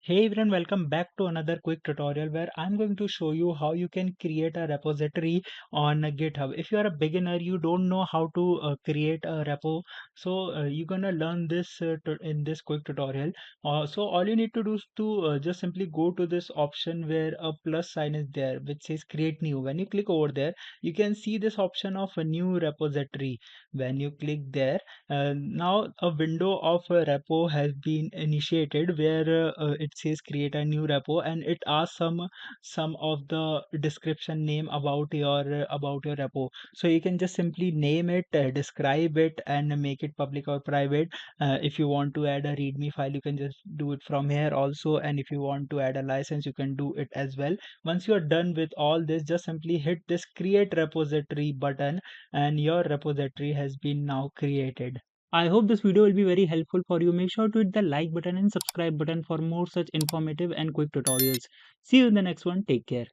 Hey everyone, welcome back to another quick tutorial where I'm going to show you how you can create a repository on GitHub. If you are a beginner, you don't know how to create a repo, so you're gonna learn this in this quick tutorial. So all you need to do is to just simply go to this option where a plus sign is there, which says create new. When you click over there, you can see this option of a new repository. When you click there, now a window of a repo has been initiated where it says create a new repo and it asks some of the description name about your repo. So you can just simply name it, describe it, and make it public or private. If you want to add a readme file, you can just do it from here also, and if you want to add a license, you can do it as well. Once you are done with all this, just simply hit this create repository button and your repository has been now created. I hope this video will be very helpful for you. Make sure to hit the like button and subscribe button for more such informative and quick tutorials. See you in the next one. Take care.